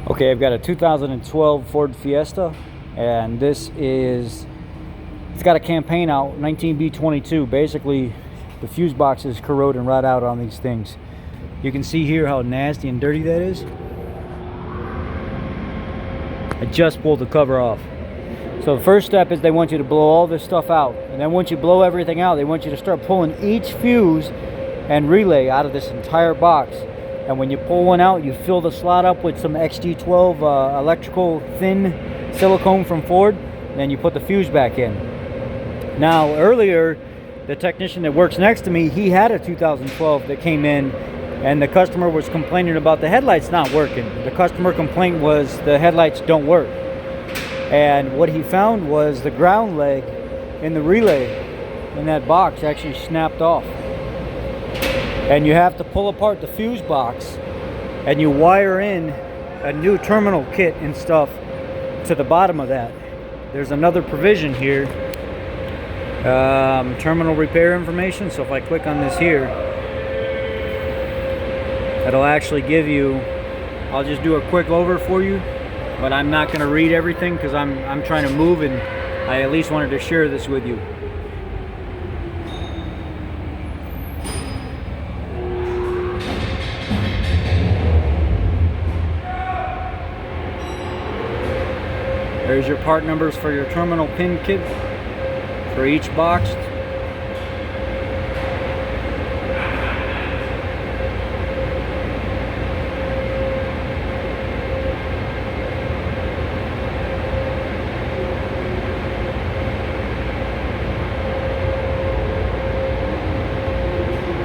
Okay, I've got a 2012 Ford Fiesta, and it's got a campaign out, 19B22. Basically, the fuse box is corroding right out on these things. You can see here how nasty and dirty that is. I just pulled the cover off. So the first step is they want you to blow all this stuff out. And then once you blow everything out, they want you to start pulling each fuse and relay out of this entire box. And when you pull one out, you fill the slot up with some XG12 electrical thin silicone from Ford, and then you put the fuse back in. Now, earlier, the technician that works next to me, he had a 2012 that came in, and the customer was complaining about the headlights not working. The customer complaint was the headlights don't work. And what he found was the ground leg in the relay in that box actually snapped off. And you have to pull apart the fuse box, and you wire in a new terminal kit and stuff to the bottom of that. There's another provision here, terminal repair information. So if I click on this here, it'll actually give you, I'll just do a quick over for you, but I'm not going to read everything because I'm trying to move, and I at least wanted to share this with you. There's your part numbers for your terminal pin kit for each box.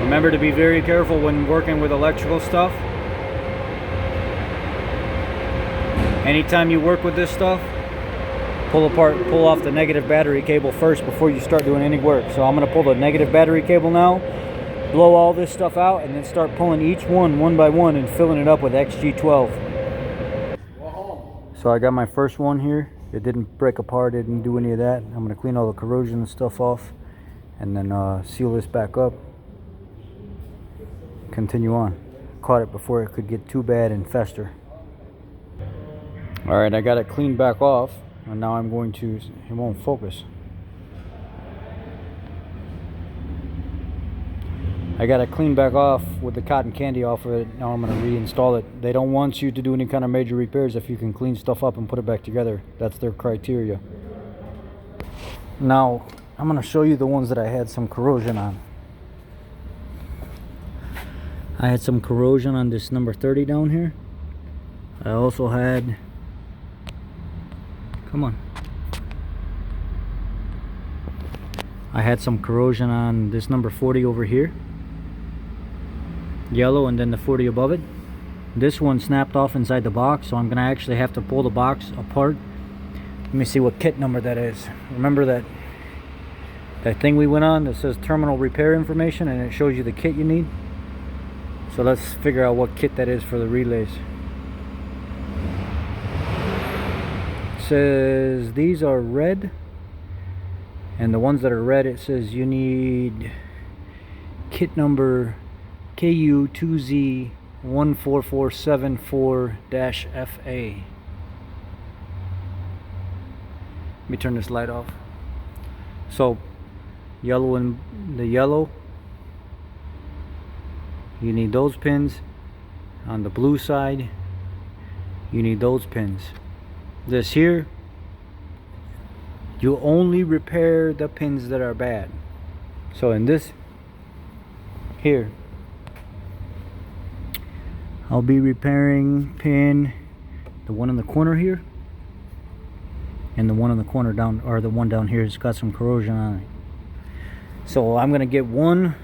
Remember to be very careful when working with electrical stuff. Anytime you work with this stuff, pull off the negative battery cable first before you start doing any work. So I'm going to pull the negative battery cable now, blow all this stuff out, and then start pulling each one by one and filling it up with XG12. So I got my first one here. It didn't break apart, it didn't do any of that. I'm going to clean all the corrosion and stuff off, and then seal this back up. Continue on. Caught it before it could get too bad and fester. Alright, I got it cleaned back off. And now I'm going to, it won't focus. I got it cleaned back off with the cotton candy off of it. Now I'm going to reinstall it. They don't want you to do any kind of major repairs if you can clean stuff up and put it back together. That's their criteria. Now, I'm going to show you the ones that I had some corrosion on. I had some corrosion on this number 30 down here. I also had, come on. I had some corrosion on this number 40 over here. Yellow, and then the 40 above it. This one snapped off inside the box, so I'm gonna actually have to pull the box apart. Let me see what kit number that is. Remember that thing we went on that says terminal repair information, and it shows you the kit you need? So let's figure out what kit that is for the relays. Says these are red, and the ones that are red, it says you need kit number KU2Z14474-FA. Let me turn this light off. So yellow, and the yellow, you need those pins. On the blue side, you need those pins. This here, you only repair the pins that are bad. So in this here, I'll be repairing pin, the one in the corner here, and the one in the corner down, or the one down here has got some corrosion on it. So I'm gonna get one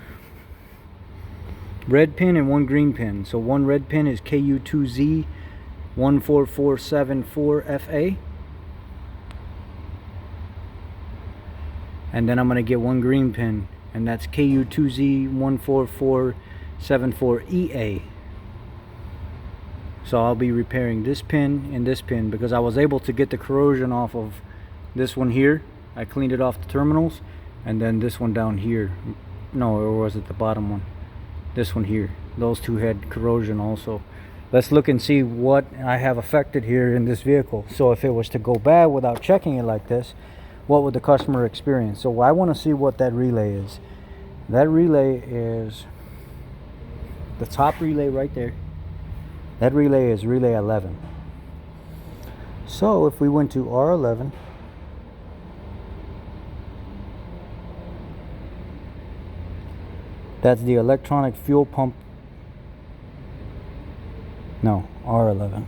red pin and one green pin. So one red pin is KU2Z14474-FA, and then I'm going to get one green pin, and that's KU2Z14474-EA. So I'll be repairing this pin and this pin because I was able to get the corrosion off of this one here. I cleaned it off the terminals, and then this one down here. No, or was it the bottom one? This one here. Those two had corrosion also. let's look and see what I have affected here in this vehicle. So if it was to go bad without checking it like this, what would the customer experience? So I want to see what that relay is. That relay is the top relay right there. That relay is relay 11. So if we went to R11, that's the electronic fuel pump. No, R11.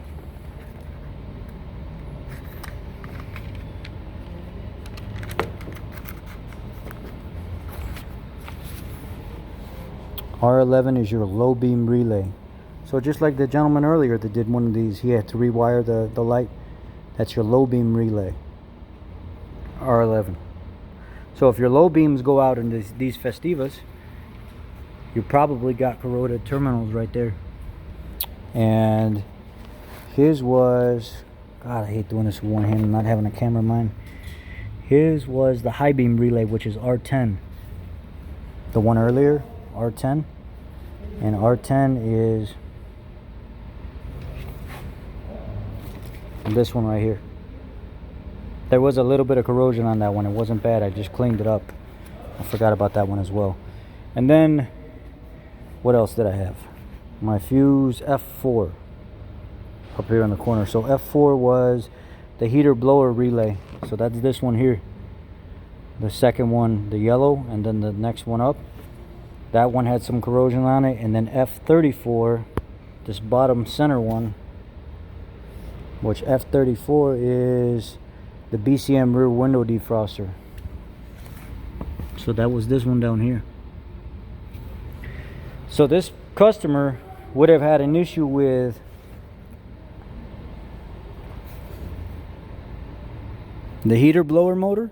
R11 is your low beam relay. So just like the gentleman earlier that did one of these, he had to rewire the light. That's your low beam relay. R11. So if your low beams go out in these Festivas, you probably got corroded terminals right there. And his was, God, I hate doing this with one hand and not having a camera in mine. His was the high beam relay, which is R10. The one earlier, R10. And R10 is this one right here. There was a little bit of corrosion on that one. It wasn't bad. I just cleaned it up. I forgot about that one as well. And then what else did I have? My fuse F4 up here in the corner. So F4 was the heater blower relay. So that's this one here. The second one, the yellow, and then the next one up. That one had some corrosion on it. And then F34, this bottom center one, which F34 is the BCM rear window defroster. So that was this one down here. So this customer would have had an issue with the heater blower motor,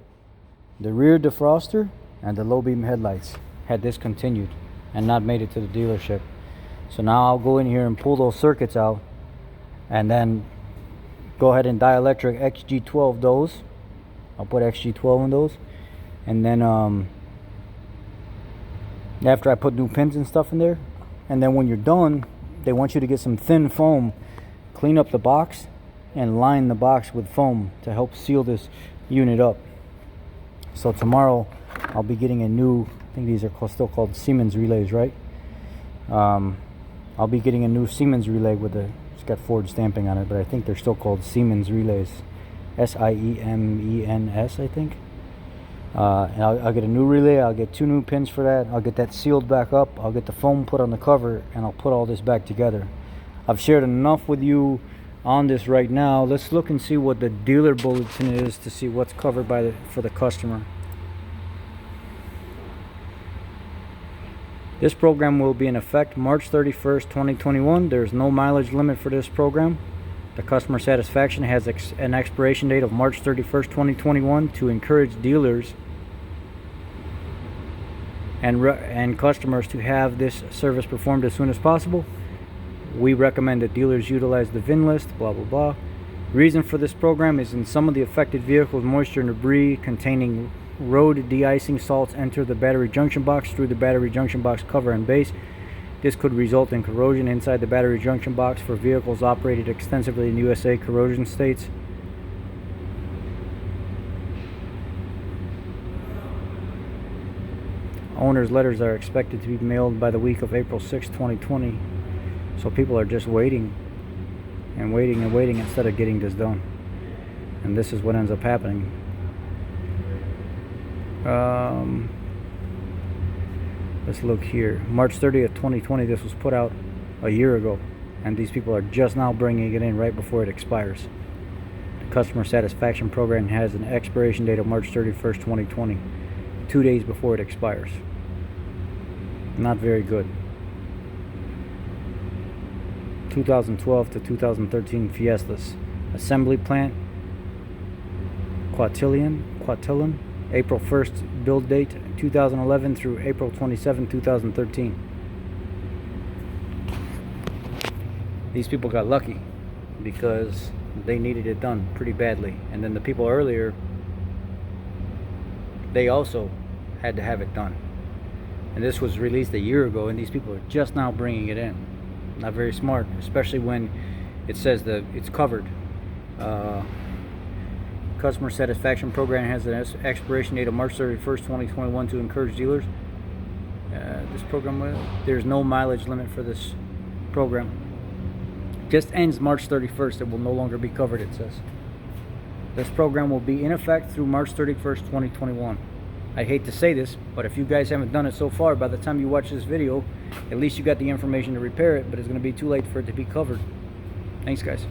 the rear defroster, and the low beam headlights had this continued and not made it to the dealership. So now I'll go in here and pull those circuits out and then go ahead and dielectric XG12 those. I'll put XG12 in those, and then after I put new pins and stuff in there, and then when you're done, they want you to get some thin foam, clean up the box and line the box with foam to help seal this unit up. So tomorrow I'll be getting a new, I think these are still called Siemens relays, right? I'll be getting a new Siemens relay with a, it's got Ford stamping on it, but I think they're still called Siemens relays. SIEMENS, I think. And I'll get a new relay. I'll get 2 new pins for that. I'll get that sealed back up. I'll get the foam put on the cover, and I'll put all this back together. I've shared enough with you on this right now. Let's look and see what the dealer bulletin is to see what's covered by for the customer. This program will be in effect March 31st, 2021. There's no mileage limit for this program. The customer satisfaction has an expiration date of March 31st, 2021 to encourage dealers and customers to have this service performed as soon as possible. We recommend that dealers utilize the VIN list, blah, blah, blah. Reason for this program is in some of the affected vehicles, moisture and debris containing road de-icing salts enter the battery junction box through the battery junction box cover and base. This could result in corrosion inside the battery junction box for vehicles operated extensively in USA corrosion states. Owner's letters are expected to be mailed by the week of April 6, 2020. So people are just waiting and waiting and waiting instead of getting this done. And this is what ends up happening. Let's look here. March 30th, 2020, this was put out a year ago, and these people are just now bringing it in right before it expires. The customer satisfaction program has an expiration date of March 31st, 2020, 2 days before it expires. Not very good. 2012 to 2013 Fiestas. Assembly plant, Quatillon, April 1st build date, 2011 through April 27, 2013. These people got lucky because they needed it done pretty badly. And then the people earlier, they also had to have it done. And this was released a year ago, and these people are just now bringing it in. Not very smart, especially when it says that it's covered. Customer satisfaction program has an expiration date of March 31st, 2021 to encourage dealers. This program, there's no mileage limit for this program. Just ends March 31st. It will no longer be covered, it says. This program will be in effect through March 31st, 2021. I hate to say this, but if you guys haven't done it so far, by the time you watch this video, at least you got the information to repair it, but it's going to be too late for it to be covered. Thanks, guys.